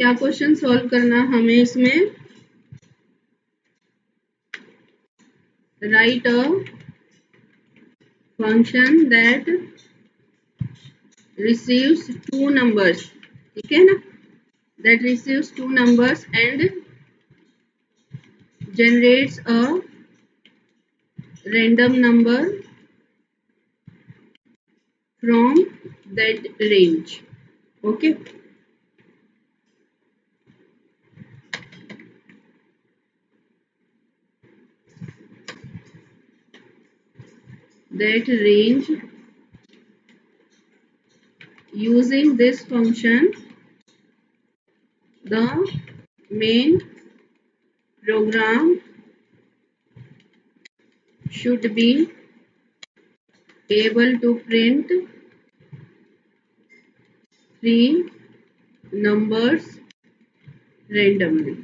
क्या question solve करना हमें इसमें, right a function that receives two numbers, ठीक है ना, that receives two numbers and generates a random number from that range. Okay, that range. Using this function, the main program should be able to print three numbers randomly.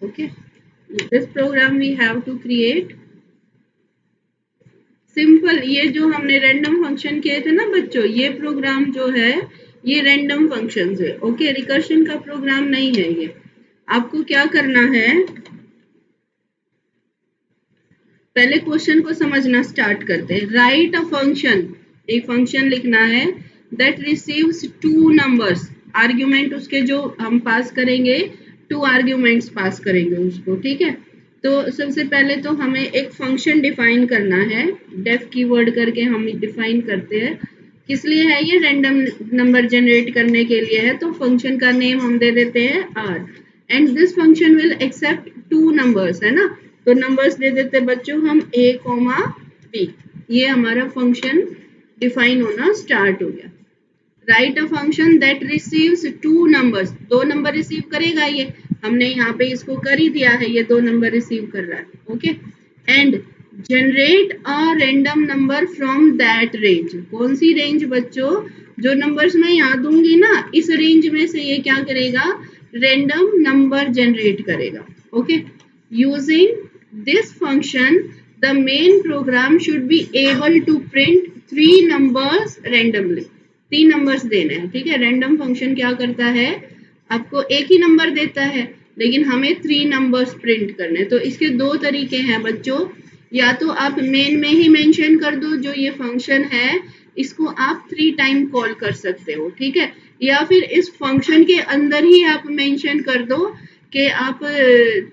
Okay, this program we have to create. Simple, ये जो हमने random function किए थे ना बच्चों, ये programme जो है ये रैंडम फंक्शन है। ओके, रिकर्शन का प्रोग्राम नहीं है ये। आपको क्या करना है, पहले क्वेश्चन को समझना स्टार्ट करते हैं। राइट अ फंक्शन, एक फंक्शन लिखना है that receives two numbers, argument उसके जो हम पास करेंगे, टू आर्ग्यूमेंट्स पास करेंगे उसको, ठीक है। तो सबसे पहले तो हमें एक फंक्शन डिफाइन करना है, डेफ कीवर्ड करके हम डिफाइन करते हैं। किस लिए है ये, रैंडम नंबर जनरेट करने के लिए है। तो फंक्शन का नेम हम दे देते हैं R, and this function will accept two numbers, है ना। तो नंबर्स दे देते बच्चों हम a, b। ये हमारा फंक्शन डिफाइन होना स्टार्ट हो गया। Right a function that receives two numbers, दो नंबर रिसीव करेगा ये, हमने यहाँ पे इसको कर ही दिया है, ये दो नंबर रिसीव कर रहा है। Okay, and generate a random number from that range. कौन सी रेंज बच्चों, जो नंबर्स मैं यहाँ दूंगी ना, इस रेंज में से ये क्या करेगा, रैंडम नंबर जनरेट करेगा। Okay, using this function the main program should be able to print three numbers randomly. तीन नंबर्स देने हैं, ठीक है। रैंडम फंक्शन क्या करता है, आपको एक ही नंबर देता है, लेकिन हमें थ्री नंबर्स प्रिंट करने। तो इसके दो तरीके हैं बच्चों, या तो आप मेन में ही मेंशन कर दो, जो ये फंक्शन है इसको आप 3 टाइम कॉल कर सकते हो, ठीक है, या फिर इस फंक्शन के अंदर ही आप मेंशन कर दो कि आप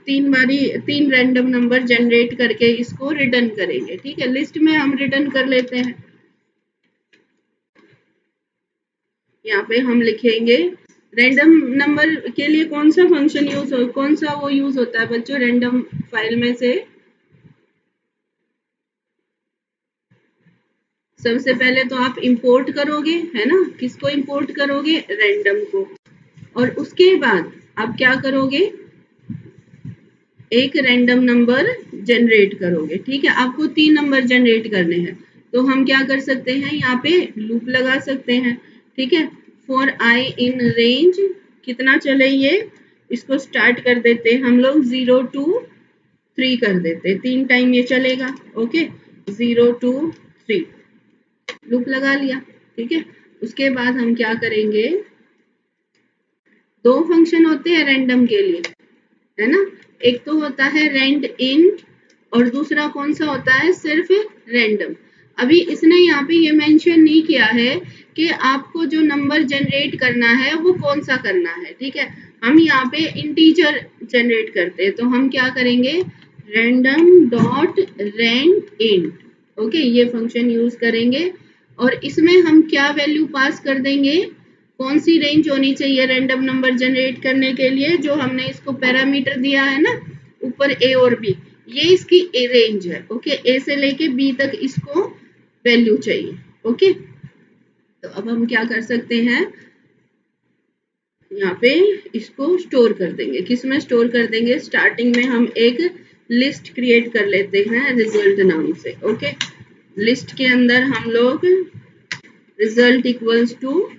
तीन रैंडम नंबर जनरेट करके इसको रिटर्न करेंगे, ठीक है। लिस्ट में हम रिटर्न कर लेते हैं, यहाँ पे हम लिखेंगे रैंडम नंबर के लिए कौन सा फंक्शन यूज हो, कौन सा वो यूज होता है बच्चों रैंडम फाइल में से। सबसे पहले तो आप इंपोर्ट करोगे, है ना, किसको इंपोर्ट करोगे, रैंडम को, और उसके बाद आप क्या करोगे, एक रैंडम नंबर जनरेट करोगे, ठीक है। आपको 3 नंबर जनरेट करने हैं, तो हम क्या कर सकते हैं, यहाँ पे लूप लगा सकते हैं, ठीक है। फॉर आई इन रेंज कितना चले ये, इसको स्टार्ट कर देते हैं हम लोग 0 to 3 कर देते, 3 टाइम ये चलेगा। ओके, 0 to 3 लूप लगा लिया, ठीक है। उसके बाद हम क्या करेंगे, दो फंक्शन होते हैं रैंडम के लिए, है ना, एक तो होता है रैंड इन और दूसरा कौन सा होता है, सिर्फ रैंडम। अभी इसने यहाँ पे ये मेंशन नहीं किया है कि आपको जो नंबर जनरेट करना है वो कौन सा करना है, ठीक है। हम यहाँ पे इंटीजर जनरेट करते हैं, तो हम क्या करेंगे, रैंडम डॉट रैंड इन, ओके, ये फंक्शन यूज करेंगे। और इसमें हम क्या वैल्यू पास कर देंगे, कौन सी रेंज होनी चाहिए रैंडम नंबर जनरेट करने के लिए, जो हमने इसको पैरामीटर दिया है ना ऊपर ए और बी, ये इसकी ए रेंज है। ओके, ए से लेके बी तक इसको वैल्यू चाहिए। ओके, तो अब हम क्या कर सकते हैं, यहाँ पे इसको स्टोर कर देंगे, किस में स्टोर कर देंगे, स्टार्टिंग में हम एक लिस्ट क्रिएट कर लेते हैं रिजल्ट नाम से। ओके, लिस्ट के अंदर हम लोग रिजल्ट इक्वल्स टू,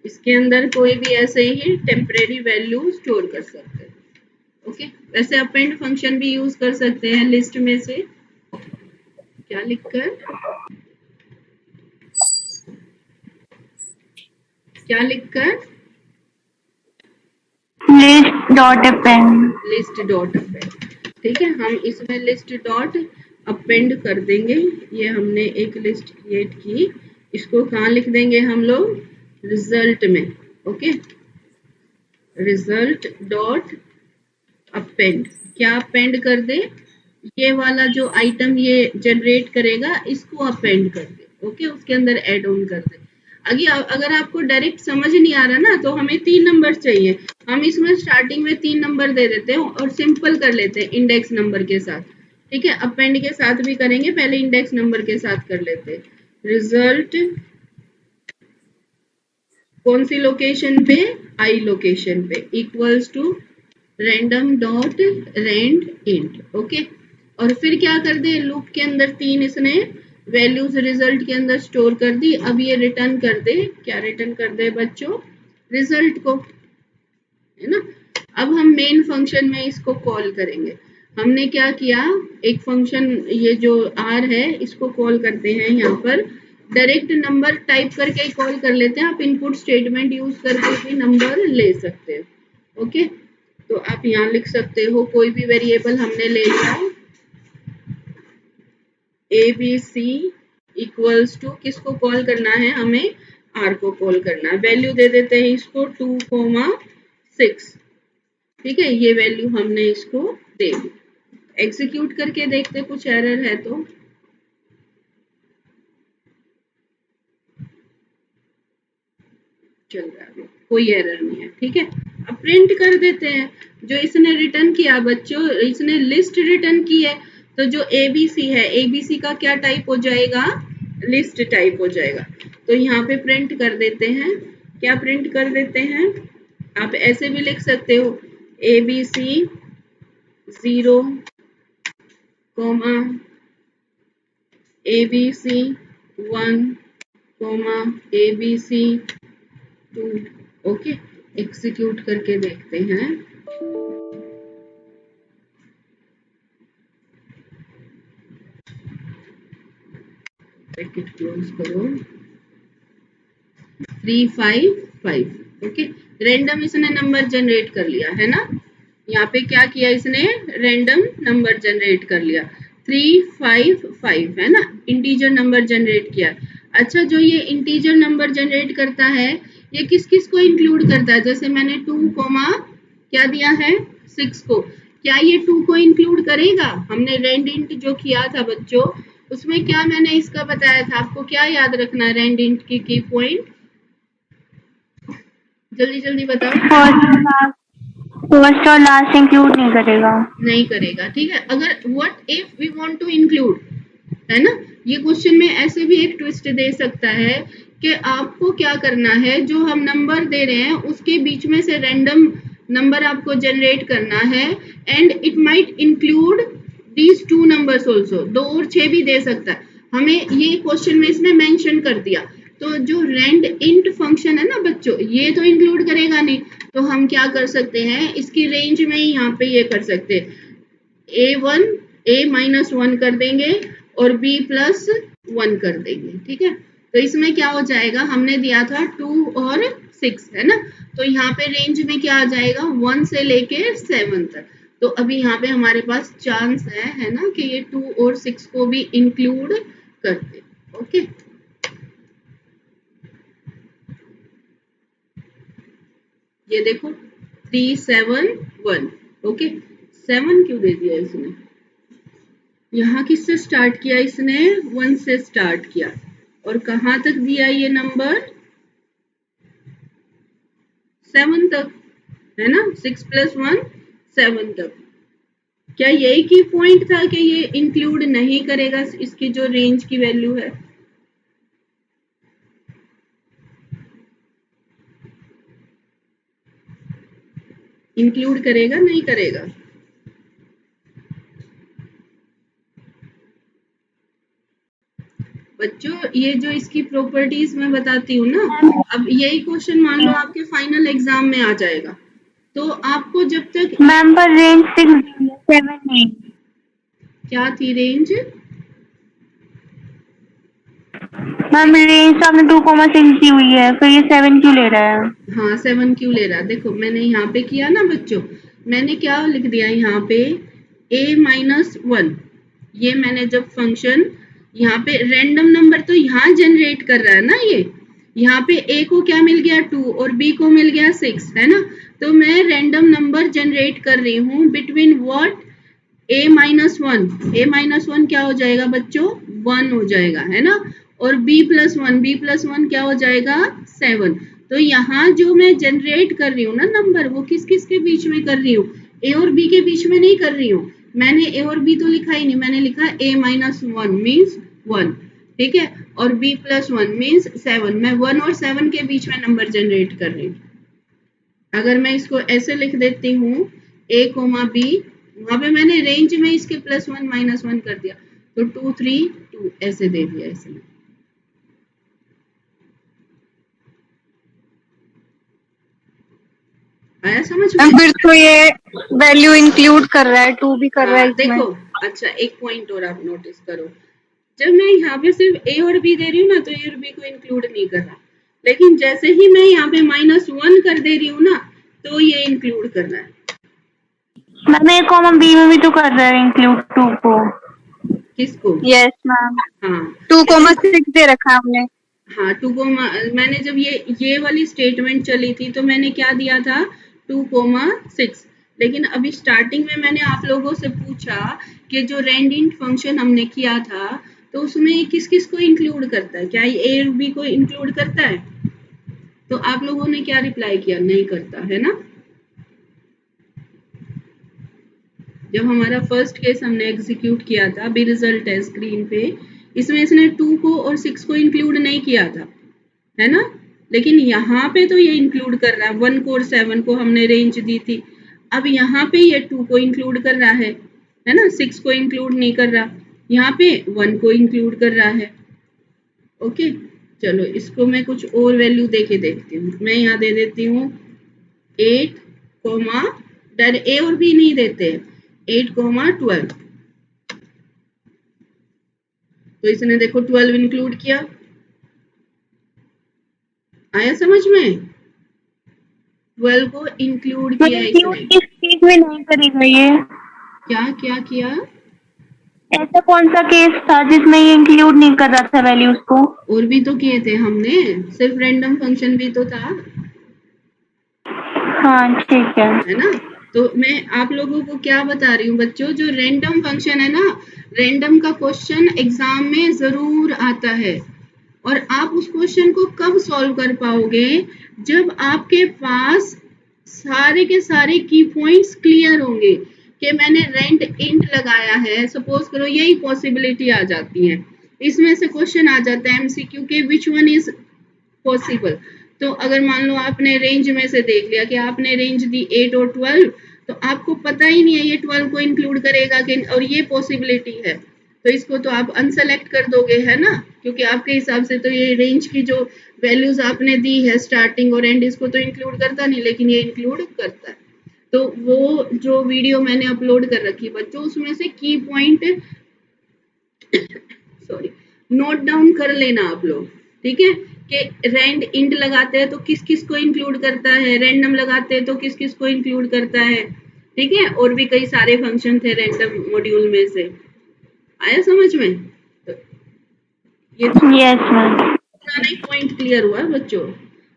इसके अंदर कोई भी ऐसे ही टेम्परेरी वैल्यू स्टोर कर सकते हैं। ओके, वैसे अपेंड फंक्शन भी यूज कर सकते हैं लिस्ट में से, क्या लिखकर, क्या लिखकर, dot append. List dot append, ठीक है। हम इसमें लिस्ट डॉट अपेंड कर देंगे। ये हमने एक लिस्ट क्रिएट की, इसको कहाँ लिख देंगे हम लोग, रिजल्ट में। ओके, रिजल्ट डॉट अपेंड, क्या अपेंड कर दे, ये वाला जो आइटम ये जनरेट करेगा इसको अपेंड कर दे। ओके, उसके अंदर ऐड ऑन कर दे। अगर आपको डायरेक्ट समझ नहीं आ रहा ना, तो हमें 3 नंबर चाहिए, हम इसमें स्टार्टिंग में 3 नंबर दे देते हैं और सिंपल कर लेते हैं इंडेक्स नंबर के साथ। ठीक है, अपेंड के साथ भी करेंगे, पहले इंडेक्स नंबर के साथ कर लेते हैं। रिजल्ट कौन सी लोकेशन पे, आई लोकेशन पे, equals to random dot rand int. Okay, और फिर क्या कर दे, लूप के अंदर 3 इसने वैल्यूज रिजल्ट के अंदर स्टोर कर दी। अब ये रिटर्न कर दे, क्या रिटर्न कर दे बच्चों, रिजल्ट को, है ना। अब हम मेन फंक्शन में इसको कॉल करेंगे। हमने क्या किया, एक फंक्शन ये जो आर है इसको कॉल करते हैं, यहाँ पर डायरेक्ट नंबर टाइप करके कॉल कर लेते हैं। आप इनपुट स्टेटमेंट यूज करके भी नंबर ले सकते हैं। ओके, तो आप यहाँ लिख सकते हो, कोई भी वेरिएबल हमने ले लिया, A B C equals to, किसको कॉल करना है, हमें आर को कॉल करना है। वैल्यू दे देते हैं इसको 2,6, ठीक है, ये वैल्यू हमने इसको दे दी। एग्जीक्यूट करके देखते कुछ एरर है तो। चल रहा है, कोई एरर नहीं है, ठीक है। अब प्रिंट कर देते हैं जो इसने रिटर्न किया बच्चों, इसने लिस्ट रिटर्न की है, तो जो एबीसी है, एबीसी का क्या टाइप हो जाएगा, लिस्ट टाइप हो जाएगा। तो यहाँ पे प्रिंट कर देते हैं, क्या प्रिंट कर देते हैं, आप ऐसे भी लिख सकते हो, ABC 0, ABC 1, ABC 2। Okay, execute करके देखते हैं। ब्रैकेट क्लोज करो, 355। ओके, रैंडम इसने नंबर जनरेट कर लिया है ना, यहाँ पे क्या किया इसने, रैंडम नंबर जनरेट कर लिया, 355 है ना, इंटीजर नंबर जनरेट किया। अच्छा, जो ये इंटीजर नंबर जनरेट करता है, ये किस किस को इंक्लूड करता है, जैसे मैंने 2, क्या दिया है, 6 को, क्या ये 2 को इंक्लूड करेगा। हमने रैंड इंट जो किया था बच्चों, उसमें क्या मैंने इसका बताया था, आपको क्या याद रखना है रैंड इंट की पॉइंट, जल्दी जल्दी बताओ। फर्स्ट और लास्ट इंक्लूड नहीं करेगा, नहीं करेगा, ठीक है। अगर what if we want to include, है ना, ये क्वेश्चन में ऐसे भी एक ट्विस्ट दे सकता है कि आपको क्या करना है, जो हम नंबर दे रहे हैं उसके बीच में से रैंडम नंबर आपको जनरेट करना है, and it might include these 2 numbers also, 2 और 6 भी दे सकता है। हमें ये क्वेश्चन में इसने मेंशन कर दिया, तो जो रैंड इंट फंक्शन है ना बच्चों, ये तो इंक्लूड करेगा नहीं, तो हम क्या कर सकते हैं, इसकी रेंज में ही यहाँ पे ये कर सकते हैं, a-1 कर देंगे और b+1 कर देंगे, ठीक है। तो इसमें क्या हो जाएगा, हमने दिया था 2 और 6, है ना, तो यहाँ पे रेंज में क्या आ जाएगा, 1 से लेके 7 तक। तो अभी यहाँ पे हमारे पास चांस है ना, कि ये 2 और 6 को भी इंक्लूड कर दे। ओके, ये देखो 371। ओके, 7 क्यों दे दिया इसने, यहाँ किससे स्टार्ट किया इसने, 1 से स्टार्ट किया, और कहाँ तक दिया ये नंबर, 7 तक, है ना, 6+1 7 तक। क्या यही की पॉइंट था कि ये इंक्लूड नहीं करेगा इसकी जो रेंज की वैल्यू है, इंक्लूड करेगा नहीं करेगा, बच्चों ये जो इसकी प्रॉपर्टीज मैं बताती हूँ ना, अब यही क्वेश्चन मान लो आपके फाइनल एग्जाम में आ जाएगा, तो आपको जब तक मैम पर रेंज 7 नहीं, क्या थी रेंज, मैम रेंज तो आपने 2,6 दी हुई है, फिर ये 7 क्यों ले रहा है। हाँ 7 क्यों ले रहा है, देखो मैंने यहाँ पे किया ना बच्चों, मैंने क्या लिख दिया यहाँ पे a-1, ये मैंने जब फंक्शन यहाँ पे रैंडम नंबर तो यहाँ जनरेट कर रहा है ना, ये यहाँ पे a को क्या मिल गया 2 और b को मिल गया 6, है ना। तो मैं रैंडम नंबर जनरेट कर रही हूँ बिटवीन व्हाट a-1 क्या हो जाएगा बच्चों 1 हो जाएगा, है ना। और b+1 क्या हो जाएगा 7। तो यहाँ जो मैं जनरेट कर रही हूँ ना नंबर, वो किस किस के बीच में कर रही हूँ, a और b के बीच में नहीं कर रही हूँ। मैंने a और b तो लिखा ही नहीं, मैंने लिखा a-1 मीन्स 1, ठीक है, और b+1 मीन्स 7। मैं 1 और 7 के बीच में नंबर जनरेट कर रही हूँ। अगर मैं इसको ऐसे लिख देती हूँ a, b, वहां पे मैंने रेंज में इसके +1 -1 कर दिया, तो 2 3 2 ऐसे दे दिया ऐसे। आया समझ में? फिर तो ये वैल्यू इंक्लूड कर रहा है, 2 भी कर रहा है इसमें। देखो, अच्छा एक पॉइंट और आप नोटिस करो, जब मैं यहाँ पे सिर्फ a और b दे रही हूँ ना, तो a और b को इंक्लूड नहीं कर रहा, लेकिन जैसे ही मैं यहाँ पे -1 कर दे रही हूँ ना, तो ये इंक्लूड कर रहा है। मैम a, b में भी तो कर रहा है इंक्लूड 2 को। किसको? यस मैम, हाँ 2,6 दे रखा है हमने। हाँ 2 को मैंने जब ये वाली स्टेटमेंट चली थी तो मैंने क्या दिया था 2,6, लेकिन अभी स्टार्टिंग में मैंने आप लोगों से पूछा कि जो रैंडइंट फंक्शन हमने किया था तो उसमें किस किस को इंक्लूड करता है, क्या ये a और b को इंक्लूड करता है? तो आप लोगों ने क्या रिप्लाई किया, नहीं करता, है ना। जब हमारा फर्स्ट केस हमने एग्जीक्यूट किया था, बी रिजल्ट है स्क्रीन पे, इसमें इसने 2 को और 6 को इंक्लूड नहीं किया था, है ना। लेकिन यहाँ पे तो ये इंक्लूड कर रहा है, 1 को और 7 को हमने रेंज दी थी, अब यहाँ पे ये 2 को इंक्लूड कर रहा है ना, 6 को इंक्लूड नहीं कर रहा, यहाँ पे 1 को इंक्लूड कर रहा है। ओके, चलो इसको मैं कुछ और वैल्यू देके देखती हूँ। मैं यहाँ दे देती हूँ 8, डायरेक्ट ए और बी नहीं देते, 8,12। तो इसने देखो 12 इंक्लूड किया, आया समझ में? 12 को इंक्लूड किया इंक्लूड इसने। किस चीज में नहीं करेगा ये? क्या क्या किया? ऐसा कौन सा केस था जिसमें ये इंक्लूड नहीं कर रहा था वैल्यूज को? और भी तो किए थे हमने, सिर्फ रैंडम फंक्शन भी तो था, हाँ ठीक है ना। तो मैं आप लोगों को क्या बता रही हूँ बच्चों, जो रैंडम फंक्शन है ना, रैंडम का क्वेश्चन एग्जाम में जरूर आता है, और आप उस क्वेश्चन को कब सॉल्व कर पाओगे, जब आपके पास सारे के सारे की पॉइंट्स क्लियर होंगे कि मैंने रेंट इंट लगाया है, सपोज करो यही पॉसिबिलिटी आ जाती है, इसमें से क्वेश्चन आ जाता है एमसीक्यू के विच वन इज पॉसिबल। तो अगर मान लो आपने रेंज में से देख लिया कि आपने रेंज दी 8 और 12, तो आपको पता ही नहीं है ये 12 को इंक्लूड करेगा कि, और ये पॉसिबिलिटी है, तो इसको तो आप अनसेलेक्ट कर दोगे, है ना, क्योंकि आपके हिसाब से तो ये रेंज की जो वैल्यूज आपने दी है स्टार्टिंग और एंड, इसको तो इंक्लूड करता नहीं, लेकिन ये इंक्लूड करता है। तो वो जो वीडियो मैंने अपलोड कर रखी बच्चों, उसमें से की पॉइंट सॉरी नोट डाउन कर लेना आप लोग, ठीक है, कि रैंड इंड लगाते हैं तो किस किस को इंक्लूड करता है, रैंडम लगाते हैं तो किस किस को इंक्लूड करता है, ठीक है, और भी कई सारे फंक्शन थे रैंडम मॉड्यूल में से। आया समझ में? तो ये तो यस मैम। पुराना ही पॉइंट क्लियर हुआ बच्चों।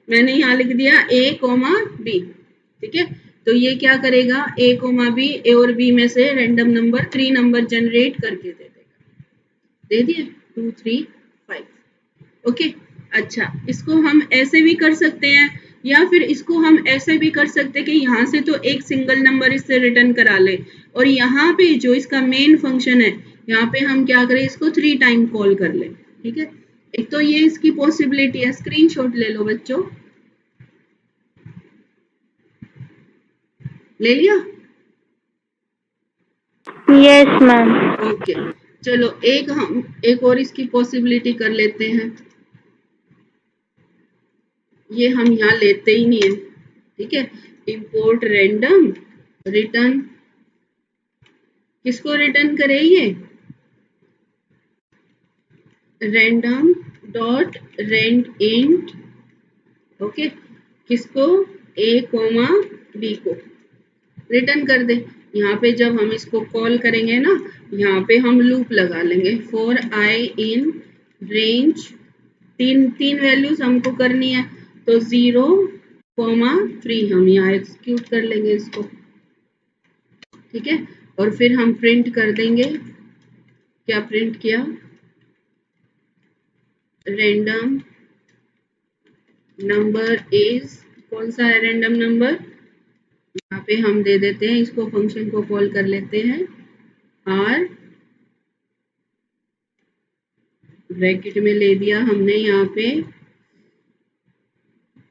मैंने यहाँ लिख दिया a, b, ठीक है, तो ये क्या करेगा a, b, a और b में से रैंडम नंबर 3 नंबर जनरेट करके दे देगा, दे दिए 2 3 5। ओके, अच्छा इसको हम ऐसे भी कर सकते हैं, या फिर इसको हम ऐसे भी कर सकते हैं कि यहाँ से तो एक सिंगल नंबर इससे रिटर्न करा ले, और यहाँ पे जो इसका मेन फंक्शन है, यहाँ पे हम क्या करें, इसको 3 टाइम कॉल कर ले, ठीक है। एक तो ये इसकी पॉसिबिलिटी है, स्क्रीनशॉट ले लो बच्चों, ले लिया? Yes ma'am. ओके, चलो हम एक और इसकी पॉसिबिलिटी कर लेते हैं, ये हम यहाँ लेते ही नहीं है, ठीक है, इंपोर्ट रैंडम रिटर्न, किसको रिटर्न करे ये, random dot rand int, okay, किसको a, b को, रिटर्न कर दे। यहाँ पे जब हम इसको कॉल करेंगे ना, यहाँ पे हम लूप लगा लेंगे फॉर आई इन रेंज, तीन वैल्यूज हमको करनी है, तो 0,3 हम यहाँ एक्सिक्यूट कर लेंगे इसको, ठीक है। और फिर हम प्रिंट कर देंगे, क्या प्रिंट किया, रैंडम नंबर इज, कौन सा है रैंडम नंबर, यहाँ पे हम दे देते हैं, इसको फंक्शन को कॉल कर लेते हैं आर, ब्रैकेट में ले दिया हमने, यहाँ पे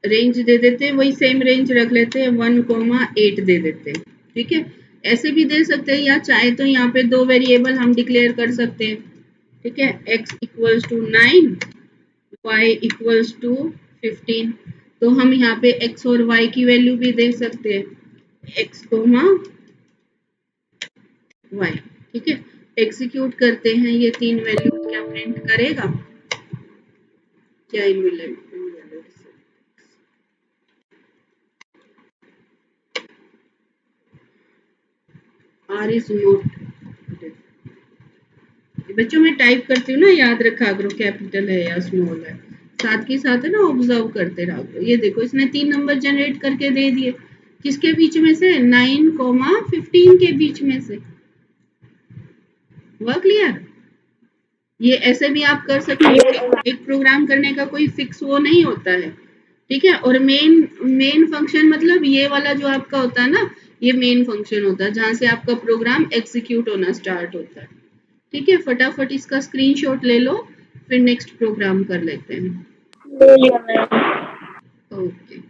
रेंज दे देते हैं, वही सेम रेंज रख लेते हैं 1,8 दे देते हैं, ठीक है। ऐसे भी दे सकते हैं, या चाहे तो यहाँ पे दो वेरिएबल हम डिक्लेयर कर सकते हैं, ठीक है, x equals to 9, y equals to 15। तो हम यहाँ पे x और y की वैल्यू भी दे सकते हैं, x कोमा y, ठीक है। एग्जीक्यूट करते हैं, ये तीन वैल्यू क्या प्रिंट करेगा, क्या इनवैलिड, आर इज नॉट, बच्चों मैं टाइप करती हूँ ना, याद रखा करो कैपिटल है या स्मॉल है, साथ के साथ है ना ऑब्जर्व करते रहो। ये देखो इसने 3 नंबर जनरेट करके दे दिए, किसके बीच में से, 9,15 के बीच में से। हुआ क्लियर? ये ऐसे भी आप कर सकते हो, एक प्रोग्राम करने का कोई फिक्स वो नहीं होता है, ठीक है। और मेन फंक्शन मतलब ये वाला जो आपका होता है ना, ये मेन फंक्शन होता है जहां से आपका प्रोग्राम एग्जीक्यूट होना स्टार्ट होता है, ठीक है। फटाफट इसका स्क्रीनशॉट ले लो, फिर नेक्स्ट प्रोग्राम कर लेते हैं। ले लिया मैम। ओके।